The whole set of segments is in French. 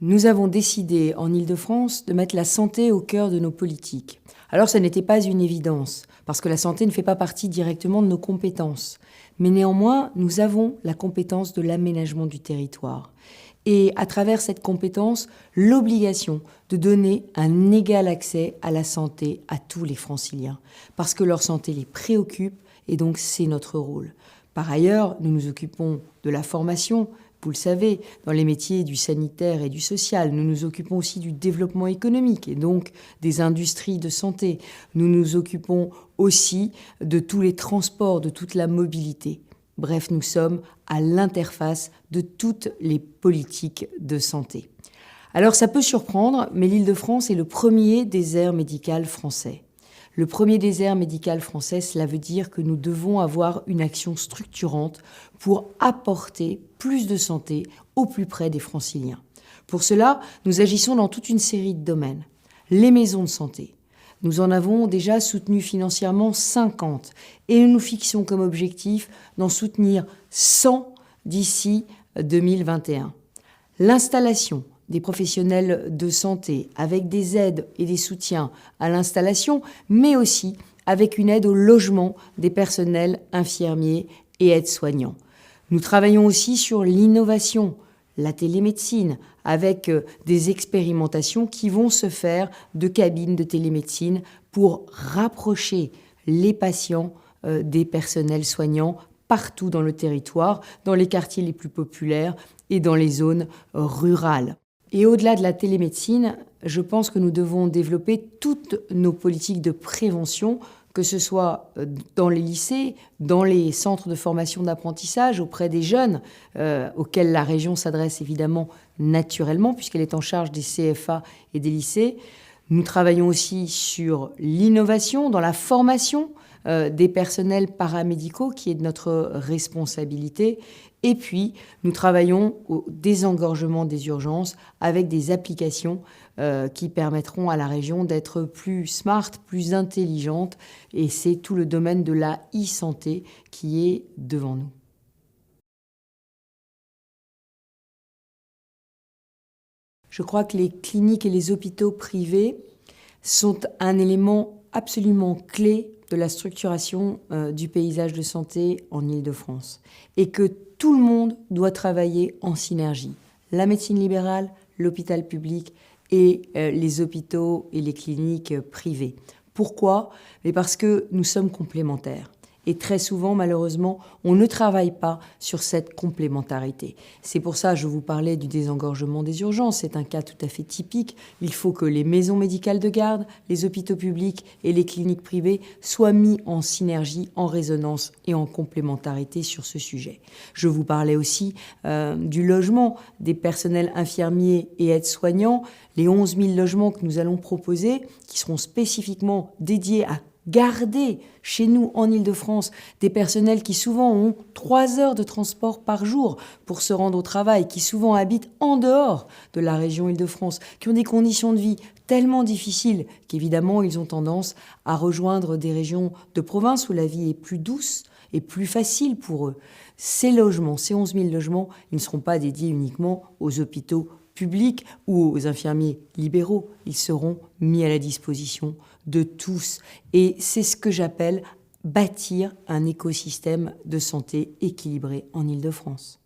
Nous avons décidé en Île-de-France de mettre la santé au cœur de nos politiques. Alors ça n'était pas une évidence, parce que la santé ne fait pas partie directement de nos compétences. Mais néanmoins, nous avons la compétence de l'aménagement du territoire. Et à travers cette compétence, l'obligation de donner un égal accès à la santé à tous les Franciliens, parce que leur santé les préoccupe et donc c'est notre rôle. Par ailleurs, nous nous occupons de la formation. Vous le savez, dans les métiers du sanitaire et du social, nous nous occupons aussi du développement économique et donc des industries de santé. Nous nous occupons aussi de tous les transports, de toute la mobilité. Bref, nous sommes à l'interface de toutes les politiques de santé. Alors ça peut surprendre, mais l'Île-de-France est le premier désert médical français. Le premier désert médical français, cela veut dire que nous devons avoir une action structurante pour apporter plus de santé au plus près des Franciliens. Pour cela, nous agissons dans toute une série de domaines. Les maisons de santé. Nous en avons déjà soutenu financièrement 50 et nous nous fixons comme objectif d'en soutenir 100 d'ici 2021. L'installation des professionnels de santé, avec des aides et des soutiens à l'installation, mais aussi avec une aide au logement des personnels infirmiers et aides-soignants. Nous travaillons aussi sur l'innovation, la télémédecine, avec des expérimentations qui vont se faire de cabines de télémédecine pour rapprocher les patients des personnels soignants partout dans le territoire, dans les quartiers les plus populaires et dans les zones rurales. Et au-delà de la télémédecine, je pense que nous devons développer toutes nos politiques de prévention, que ce soit dans les lycées, dans les centres de formation d'apprentissage, auprès des jeunes, auxquels la région s'adresse évidemment naturellement, puisqu'elle est en charge des CFA et des lycées. Nous travaillons aussi sur l'innovation, dans la formation des personnels paramédicaux, qui est de notre responsabilité. Et puis, nous travaillons au désengorgement des urgences avec des applications qui permettront à la région d'être plus smart, plus intelligente. Et c'est tout le domaine de la e-santé qui est devant nous. Je crois que les cliniques et les hôpitaux privés sont un élément absolument clé de la structuration du paysage de santé en Île-de-France et que tout le monde doit travailler en synergie. La médecine libérale, l'hôpital public et les hôpitaux et les cliniques privées. Pourquoi ? Mais parce que nous sommes complémentaires. Et très souvent, malheureusement, on ne travaille pas sur cette complémentarité. C'est pour ça que je vous parlais du désengorgement des urgences. C'est un cas tout à fait typique. Il faut que les maisons médicales de garde, les hôpitaux publics et les cliniques privées soient mis en synergie, en résonance et en complémentarité sur ce sujet. Je vous parlais aussi du logement des personnels infirmiers et aides-soignants. Les 11 000 logements que nous allons proposer, qui seront spécifiquement dédiés à garder chez nous en Île-de-France des personnels qui souvent ont 3 heures de transport par jour pour se rendre au travail, qui souvent habitent en dehors de la région Île-de-France, qui ont des conditions de vie tellement difficiles qu'évidemment ils ont tendance à rejoindre des régions de province où la vie est plus douce et plus facile pour eux. Ces logements, ces 11 000 logements, ils ne seront pas dédiés uniquement aux hôpitaux publics ou aux infirmiers libéraux. Ils seront mis à la disposition de tous. Et c'est ce que j'appelle bâtir un écosystème de santé équilibré en Île-de-France.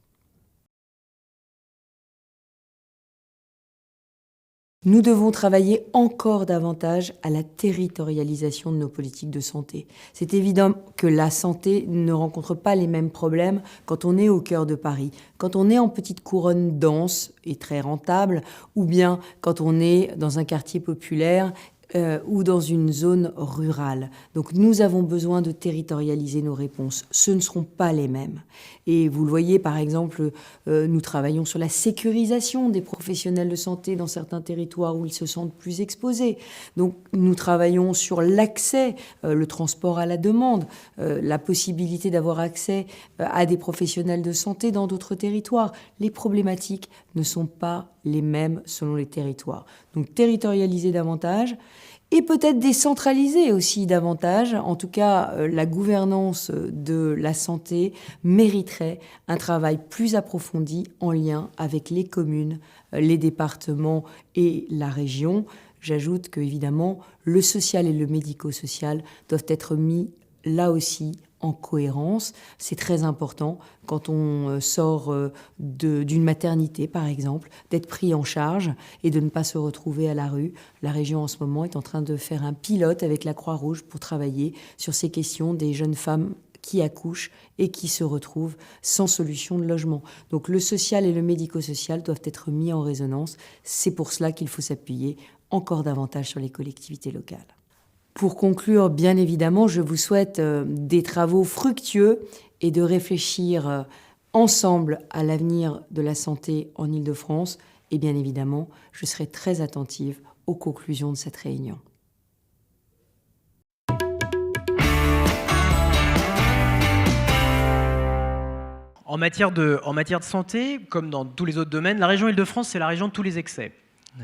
Nous devons travailler encore davantage à la territorialisation de nos politiques de santé. C'est évident que la santé ne rencontre pas les mêmes problèmes quand on est au cœur de Paris, quand on est en petite couronne dense et très rentable, ou bien quand on est dans un quartier populaire ou dans une zone rurale. Donc nous avons besoin de territorialiser nos réponses. Ce ne seront pas les mêmes. Et vous le voyez, par exemple, nous travaillons sur la sécurisation des professionnels de santé dans certains territoires où ils se sentent plus exposés. Donc nous travaillons sur l'accès, le transport à la demande, la possibilité d'avoir accès à des professionnels de santé dans d'autres territoires. Les problématiques ne sont pas les mêmes selon les territoires. Donc territorialiser davantage et peut-être décentraliser aussi davantage. En tout cas, la gouvernance de la santé mériterait un travail plus approfondi en lien avec les communes, les départements et la région. J'ajoute que, évidemment, le social et le médico-social doivent être mis là aussi en cohérence. C'est très important quand on sort d'une maternité, par exemple, d'être pris en charge et de ne pas se retrouver à la rue. La région, en ce moment, est en train de faire un pilote avec la Croix-Rouge pour travailler sur ces questions des jeunes femmes qui accouchent et qui se retrouvent sans solution de logement. Donc le social et le médico-social doivent être mis en résonance. C'est pour cela qu'il faut s'appuyer encore davantage sur les collectivités locales. Pour conclure, bien évidemment, je vous souhaite des travaux fructueux et de réfléchir ensemble à l'avenir de la santé en Île-de-France. Et bien évidemment, je serai très attentive aux conclusions de cette réunion. En matière de santé, comme dans tous les autres domaines, la région Île-de-France, c'est la région de tous les excès.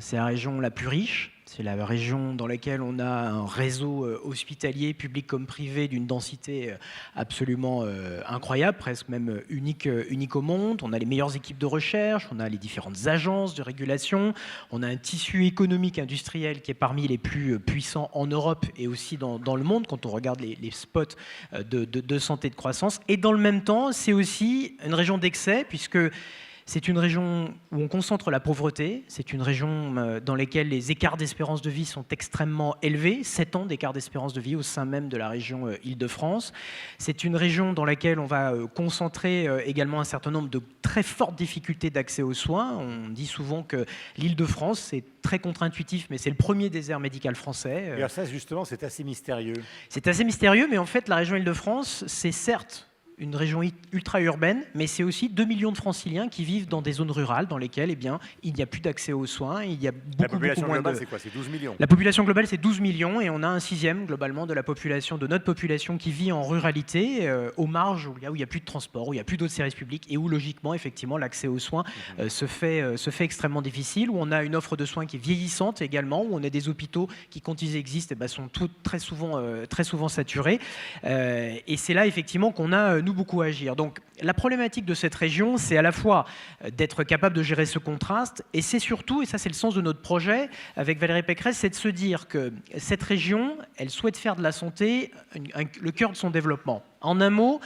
C'est la région la plus riche, c'est la région dans laquelle on a un réseau hospitalier, public comme privé, d'une densité absolument incroyable, presque même unique au monde. On a les meilleures équipes de recherche, on a les différentes agences de régulation, on a un tissu économique industriel qui est parmi les plus puissants en Europe et aussi dans le monde, quand on regarde les spots de santé et de croissance. Et dans le même temps, c'est aussi une région d'excès, puisque c'est une région où on concentre la pauvreté, c'est une région dans laquelle les écarts d'espérance de vie sont extrêmement élevés, 7 ans d'écart d'espérance de vie au sein même de la région Île-de-France. C'est une région dans laquelle on va concentrer également un certain nombre de très fortes difficultés d'accès aux soins. On dit souvent que l'Île-de-France, c'est très contre-intuitif, mais c'est le premier désert médical français. Et alors ça, justement, c'est assez mystérieux. C'est assez mystérieux, mais en fait, la région Île-de-France, c'est certes une région ultra-urbaine, mais c'est aussi 2 millions de franciliens qui vivent dans des zones rurales dans lesquelles il n'y a plus d'accès aux soins. Il y a La population globale, c'est quoi? C'est 12 millions. La population globale, c'est 12 millions et on a un sixième globalement de notre population qui vit en ruralité, aux marges, où il n'y a plus de transport, où il n'y a plus d'autres services publics et où logiquement, effectivement, l'accès aux soins se fait extrêmement difficile, où on a une offre de soins qui est vieillissante également, où on a des hôpitaux qui, quand ils existent, sont très souvent saturés. Et c'est là, effectivement, qu'on a nous beaucoup à agir. Donc la problématique de cette région, c'est à la fois d'être capable de gérer ce contraste, et c'est surtout, et ça c'est le sens de notre projet avec Valérie Pécresse, c'est de se dire que cette région, elle souhaite faire de la santé le cœur de son développement. En un mot,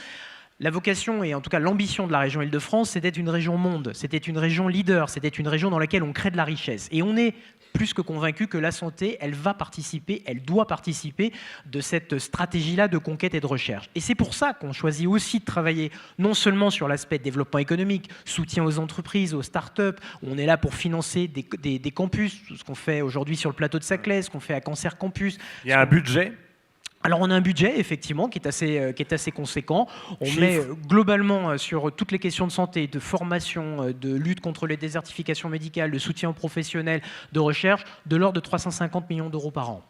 la vocation et en tout cas l'ambition de la région Île-de-France, c'était une région monde, c'était une région leader, c'était une région dans laquelle on crée de la richesse. Et on est plus que convaincu que la santé, elle va participer, elle doit participer de cette stratégie-là de conquête et de recherche. Et c'est pour ça qu'on choisit aussi de travailler non seulement sur l'aspect développement économique, soutien aux entreprises, aux start-up, où on est là pour financer des campus, tout ce qu'on fait aujourd'hui sur le plateau de Saclay, ce qu'on fait à Cancer Campus. Il y a un budget? Alors on a un budget effectivement qui est assez conséquent. On met globalement sur toutes les questions de santé, de formation, de lutte contre les désertifications médicales, de soutien aux professionnels, de recherche, de l'ordre de 350 millions d'euros par an.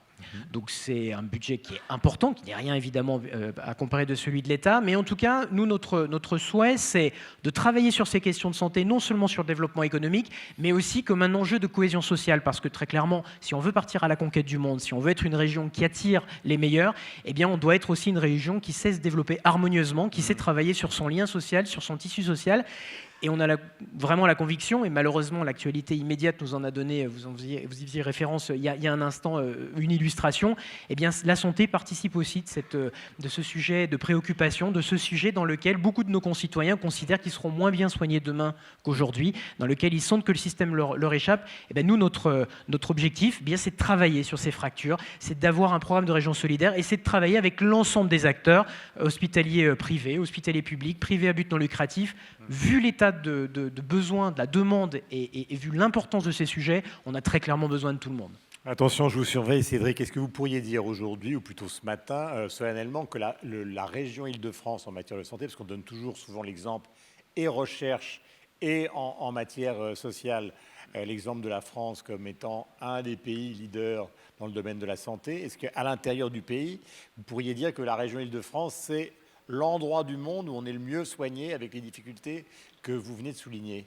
Donc c'est un budget qui est important, qui n'est rien évidemment à comparer de celui de l'État, mais en tout cas, nous, notre souhait, c'est de travailler sur ces questions de santé, non seulement sur le développement économique, mais aussi comme un enjeu de cohésion sociale, parce que très clairement, si on veut partir à la conquête du monde, si on veut être une région qui attire les meilleurs, eh bien on doit être aussi une région qui sait se développer harmonieusement, qui sait travailler sur son lien social, sur son tissu social. Et on a vraiment la conviction, et malheureusement l'actualité immédiate nous en a donné, vous y faisiez référence il y a un instant, une illustration, eh bien la santé participe aussi de ce sujet de préoccupation, de ce sujet dans lequel beaucoup de nos concitoyens considèrent qu'ils seront moins bien soignés demain qu'aujourd'hui, dans lequel ils sentent que le système leur échappe. Eh bien nous, notre objectif, eh bien, c'est de travailler sur ces fractures, c'est d'avoir un programme de région solidaire, et c'est de travailler avec l'ensemble des acteurs, hospitaliers privés, hospitaliers publics, privés à but non lucratif. Vu l'état de besoin, de la demande et vu l'importance de ces sujets, on a très clairement besoin de tout le monde. Attention, je vous surveille, Cédric. Est-ce que vous pourriez dire aujourd'hui, ou plutôt ce matin, solennellement, que la région Île-de-France en matière de santé, parce qu'on donne toujours souvent l'exemple et recherche et en matière sociale, l'exemple de la France comme étant un des pays leaders dans le domaine de la santé, est-ce qu'à l'intérieur du pays, vous pourriez dire que la région Île-de-France, c'est l'endroit du monde où on est le mieux soigné avec les difficultés que vous venez de souligner?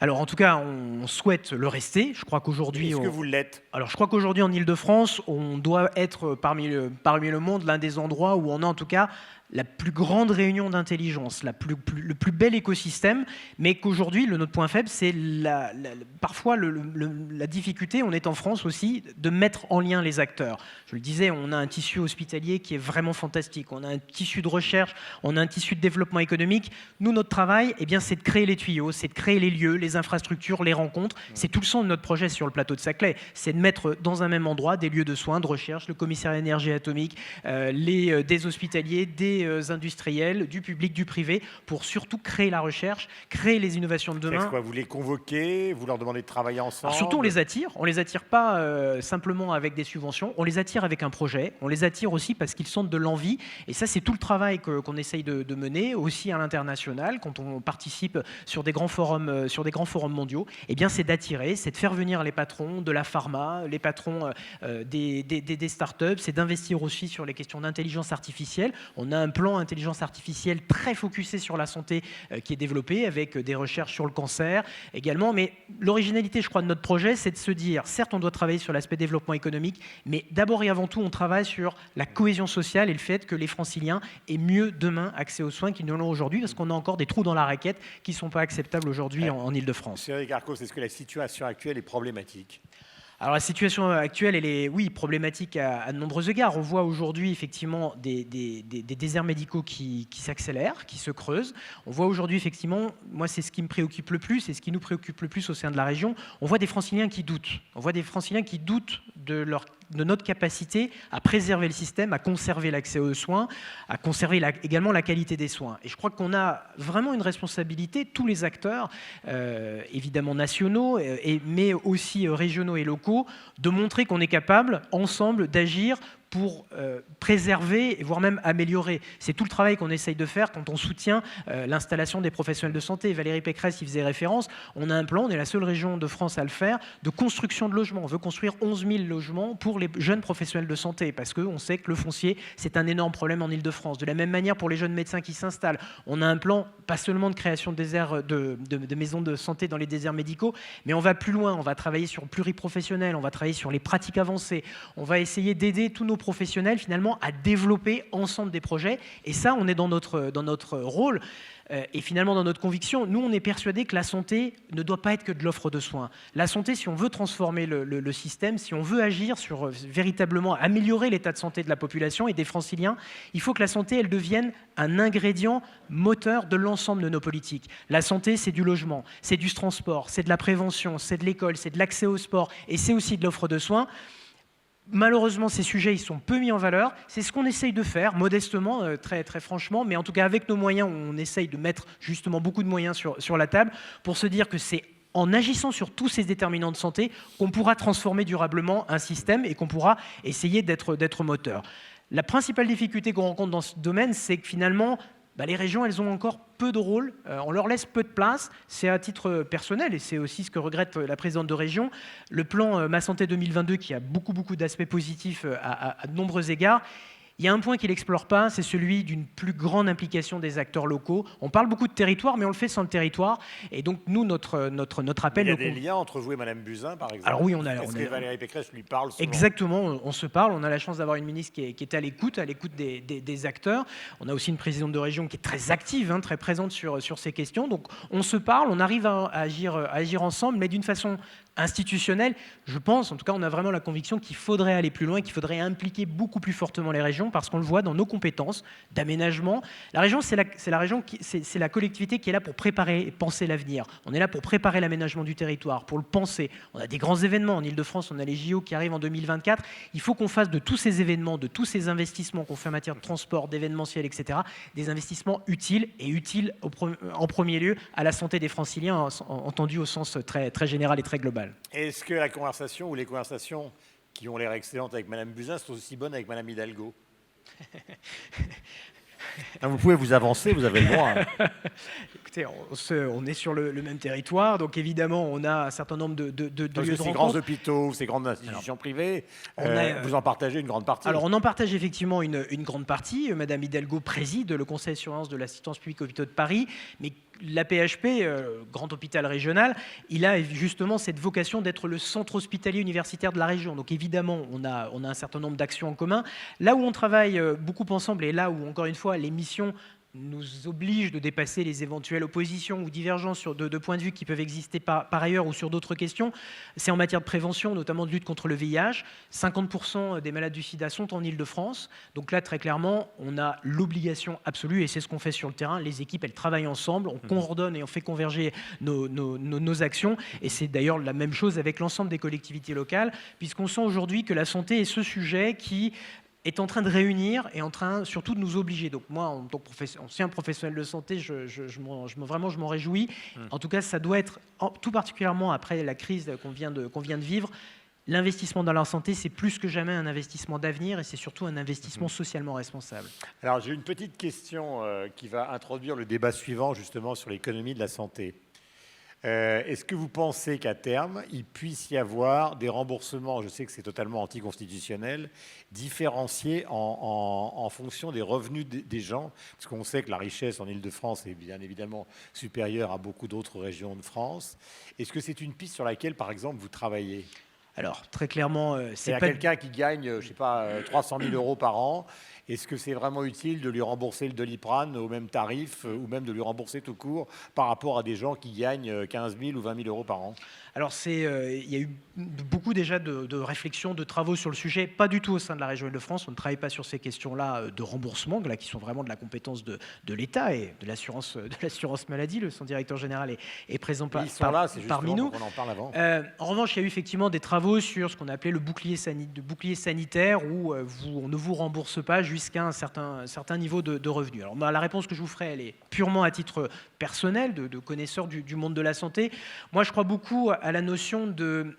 Alors en tout cas, on souhaite le rester. Je crois qu'aujourd'hui, Est-ce que vous l'êtes? alors je crois qu'aujourd'hui en Île-de-France, on doit être parmi le monde l'un des endroits où on a en tout cas la plus grande réunion d'intelligence, le plus bel écosystème, mais qu'aujourd'hui, notre point faible, c'est parfois la difficulté, on est en France aussi, de mettre en lien les acteurs. Je le disais, on a un tissu hospitalier qui est vraiment fantastique, on a un tissu de recherche, on a un tissu de développement économique. Nous, notre travail, eh bien, c'est de créer les tuyaux, c'est de créer les lieux, les infrastructures, les rencontres. C'est tout le sens de notre projet sur le plateau de Saclay, c'est de mettre dans un même endroit des lieux de soins, de recherche, le commissariat à l'énergie atomique, des hospitaliers, des industriels, du public, du privé, pour surtout créer la recherche, créer les innovations de demain. Quoi, vous les convoquez, vous leur demandez de travailler ensemble? Alors surtout, on les attire pas simplement avec des subventions, on les attire avec un projet, on les attire aussi parce qu'ils sentent de l'envie, et ça c'est tout le travail qu'on essaye de mener, aussi à l'international, quand on participe sur des grands forums mondiaux, eh bien c'est d'attirer, c'est de faire venir les patrons de la pharma, les patrons des startups, c'est d'investir aussi sur les questions d'intelligence artificielle. On a un plan intelligence artificielle très focusé sur la santé qui est développé avec des recherches sur le cancer également. Mais l'originalité, je crois, de notre projet, c'est de se dire, certes, on doit travailler sur l'aspect développement économique, mais d'abord et avant tout, on travaille sur la cohésion sociale et le fait que les Franciliens aient mieux demain accès aux soins qu'ils ne l'ont aujourd'hui, parce qu'on a encore des trous dans la raquette qui ne sont pas acceptables aujourd'hui en Île-de-France. Cédric Arcos, est-ce que la situation actuelle est problématique? Alors la situation actuelle, elle est, oui, problématique à de nombreux égards. On voit aujourd'hui effectivement des déserts médicaux qui s'accélèrent, qui se creusent. On voit aujourd'hui effectivement, moi c'est ce qui me préoccupe le plus, et ce qui nous préoccupe le plus au sein de la région, on voit des Franciliens qui doutent. On voit des Franciliens qui doutent de notre capacité à préserver le système, à conserver l'accès aux soins, à conserver également la qualité des soins. Et je crois qu'on a vraiment une responsabilité, tous les acteurs, évidemment nationaux, mais aussi régionaux et locaux, de montrer qu'on est capable, ensemble, d'agir pour préserver, voire même améliorer. C'est tout le travail qu'on essaye de faire quand on soutient l'installation des professionnels de santé. Valérie Pécresse y faisait référence. On a un plan, on est la seule région de France à le faire, de construction de logements. On veut construire 11 000 logements pour les jeunes professionnels de santé, parce qu'on sait que le foncier, c'est un énorme problème en Île-de-France. De la même manière, pour les jeunes médecins qui s'installent, on a un plan, pas seulement de création de maisons de santé dans les déserts médicaux, mais on va plus loin. On va travailler sur le pluriprofessionnel, on va travailler sur les pratiques avancées, on va essayer d'aider tous nos professionnels finalement à développer ensemble des projets, et ça on est dans notre rôle et finalement dans notre conviction. Nous on est persuadés que la santé ne doit pas être que de l'offre de soins. La santé, si on veut transformer le système, si on veut agir sur véritablement améliorer l'état de santé de la population et des Franciliens, il faut que la santé elle devienne un ingrédient moteur de l'ensemble de nos politiques. La santé, c'est du logement, c'est du transport, c'est de la prévention, c'est de l'école, c'est de l'accès au sport, et c'est aussi de l'offre de soins. Malheureusement, ces sujets ils sont peu mis en valeur. C'est ce qu'on essaye de faire, modestement, très, très franchement, mais en tout cas avec nos moyens, on essaye de mettre justement beaucoup de moyens sur la table pour se dire que c'est en agissant sur tous ces déterminants de santé qu'on pourra transformer durablement un système et qu'on pourra essayer d'être moteur. La principale difficulté qu'on rencontre dans ce domaine, c'est que finalement, les régions, elles ont encore peu de rôle, on leur laisse peu de place. C'est à titre personnel, et c'est aussi ce que regrette la présidente de région. Le plan Ma Santé 2022, qui a beaucoup d'aspects positifs à de nombreux égards, il y a un point qu'il n'explore pas, c'est celui d'une plus grande implication des acteurs locaux. On parle beaucoup de territoire, mais on le fait sans le territoire. Et donc, nous, notre appel... Il y a des liens entre vous et Mme Buzyn, par exemple? Alors oui, Est-ce que Valérie Pécresse lui parle souvent? Exactement, on se parle. On a la chance d'avoir une ministre qui est à l'écoute des acteurs. On a aussi une présidente de région qui est très active, très présente sur ces questions. Donc, on se parle, on arrive à agir ensemble, mais d'une façon institutionnelle. Je pense, en tout cas, on a vraiment la conviction qu'il faudrait aller plus loin, qu'il faudrait impliquer beaucoup plus fortement les régions, parce qu'on le voit dans nos compétences d'aménagement. La région, c'est la collectivité qui est là pour préparer et penser l'avenir. On est là pour préparer l'aménagement du territoire, pour le penser. On a des grands événements. En Île-de-France, on a les JO qui arrivent en 2024. Il faut qu'on fasse de tous ces événements, de tous ces investissements qu'on fait en matière de transport, d'événementiel, etc., des investissements utiles, et utiles en premier lieu à la santé des Franciliens, entendu au sens très, très général et très global. Est-ce que la conversation ou les conversations qui ont l'air excellentes avec Mme Buzyn sont aussi bonnes avec Mme Hidalgo? Vous pouvez vous avancer, vous avez le droit. Écoutez, on est sur le même territoire, donc évidemment, on a un certain nombre de lieux de rencontre. Ces grands hôpitaux, ces grandes institutions privées, vous en partagez une grande partie. Alors, on en partage effectivement une grande partie. Madame Hidalgo préside le conseil de surveillance de l'assistance publique hôpitaux de Paris, mais L'AP-HP, grand hôpital régional, il a justement cette vocation d'être le centre hospitalier universitaire de la région. Donc évidemment, on a un certain nombre d'actions en commun. Là où on travaille beaucoup ensemble, et là où, encore une fois, les missions nous oblige de dépasser les éventuelles oppositions ou divergences sur de points de vue qui peuvent exister par ailleurs ou sur d'autres questions, c'est en matière de prévention, notamment de lutte contre le VIH. 50% des malades du sida sont en Île-de-France. Donc là, très clairement, on a l'obligation absolue, et c'est ce qu'on fait sur le terrain. Les équipes, elles travaillent ensemble, on coordonne et on fait converger nos actions. Et c'est d'ailleurs la même chose avec l'ensemble des collectivités locales, puisqu'on sent aujourd'hui que la santé est ce sujet qui est en train de réunir et en train surtout de nous obliger. Donc moi, en tant qu'ancien professionnel de santé, je m'en réjouis. En tout cas, ça doit être, tout particulièrement après la crise qu'on vient de vivre, l'investissement dans la santé, c'est plus que jamais un investissement d'avenir et c'est surtout un investissement socialement responsable. Alors j'ai une petite question qui va introduire le débat suivant justement sur l'économie de la santé. Est-ce que vous pensez qu'à terme, il puisse y avoir des remboursements, je sais que c'est totalement anticonstitutionnel, différenciés en fonction des revenus des gens, parce qu'on sait que la richesse en Île-de-France est bien évidemment supérieure à beaucoup d'autres régions de France. Est-ce que c'est une piste sur laquelle, par exemple, vous travaillez ? Alors, très clairement, c'est pas quelqu'un qui gagne, je sais pas, 300 000 euros par an. Est-ce que c'est vraiment utile de lui rembourser le Doliprane au même tarif ou même de lui rembourser tout court par rapport à des gens qui gagnent 15 000 ou 20 000 euros par an ? Alors, il y a eu beaucoup déjà de réflexions, de travaux sur le sujet, pas du tout au sein de la région Île-de-France. On ne travaille pas sur ces questions-là de remboursement, là, qui sont vraiment de la compétence de l'État et de l'assurance maladie. Son directeur général est présent parmi nous. On en parle avant. En revanche, il y a eu effectivement des travaux sur ce qu'on appelait le bouclier sanitaire, où on ne vous rembourse pas jusqu'à un certain niveau de revenus. Alors, la réponse que je vous ferai, elle est purement à titre personnel, de connaisseur du monde de la santé. Moi, je crois beaucoup à la notion de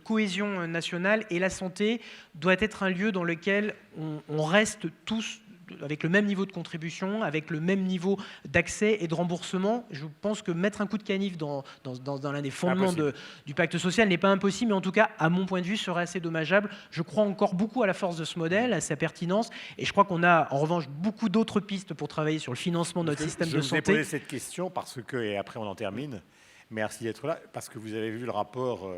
cohésion nationale, et la santé doit être un lieu dans lequel on reste tous avec le même niveau de contribution, avec le même niveau d'accès et de remboursement. Je pense que mettre un coup de canif dans l'un des fondements du pacte social n'est pas impossible, mais en tout cas, à mon point de vue, serait assez dommageable. Je crois encore beaucoup à la force de ce modèle, à sa pertinence, et je crois qu'on a en revanche beaucoup d'autres pistes pour travailler sur le financement de notre système de santé. Je vous ai posé cette question parce que, et après on en termine, merci d'être là, parce que vous avez vu le rapport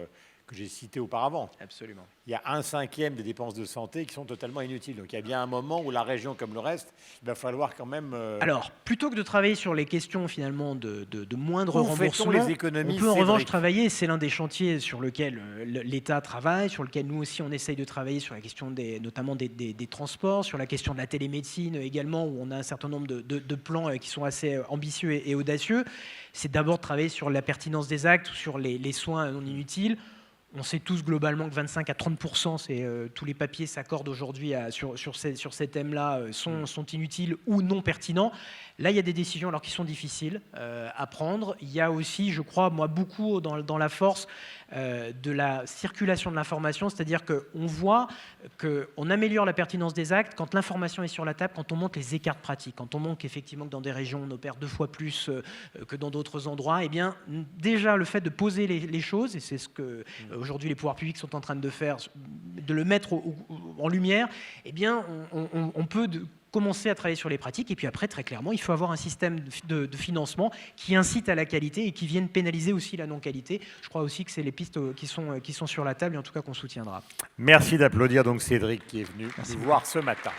que j'ai cité auparavant. Absolument. Il y a 1/5 des dépenses de santé qui sont totalement inutiles. Donc il y a bien un moment où la région, comme le reste, il va falloir quand même... Alors, plutôt que de travailler sur les questions finalement de moindre remboursement, les économies, on peut en revanche travailler, c'est l'un des chantiers sur lequel l'État travaille, sur lequel nous aussi on essaye de travailler, sur la question notamment des transports, sur la question de la télémédecine également, où on a un certain nombre de plans qui sont assez ambitieux et audacieux. C'est d'abord de travailler sur la pertinence des actes, sur les soins non inutiles. On sait tous globalement que 25 à 30%, tous les papiers s'accordent aujourd'hui sur ces thèmes-là, sont inutiles ou non pertinents. Là, il y a des décisions qui sont difficiles à prendre. Il y a aussi, je crois, moi, beaucoup dans la force de la circulation de l'information, c'est-à-dire qu'on voit qu'on améliore la pertinence des actes quand l'information est sur la table, quand on montre les écarts pratiques, quand on montre qu'effectivement que dans des régions on opère 2 fois plus que dans d'autres endroits. Eh bien, déjà le fait de poser les choses, et c'est ce que aujourd'hui les pouvoirs publics sont en train de faire, de le mettre en lumière, eh bien, on peut commencer à travailler sur les pratiques, et puis après, très clairement, il faut avoir un système de financement qui incite à la qualité et qui vienne pénaliser aussi la non-qualité. Je crois aussi que c'est les pistes qui sont sur la table, et en tout cas qu'on soutiendra. Merci d'applaudir donc Cédric qui est venu nous voir ce matin.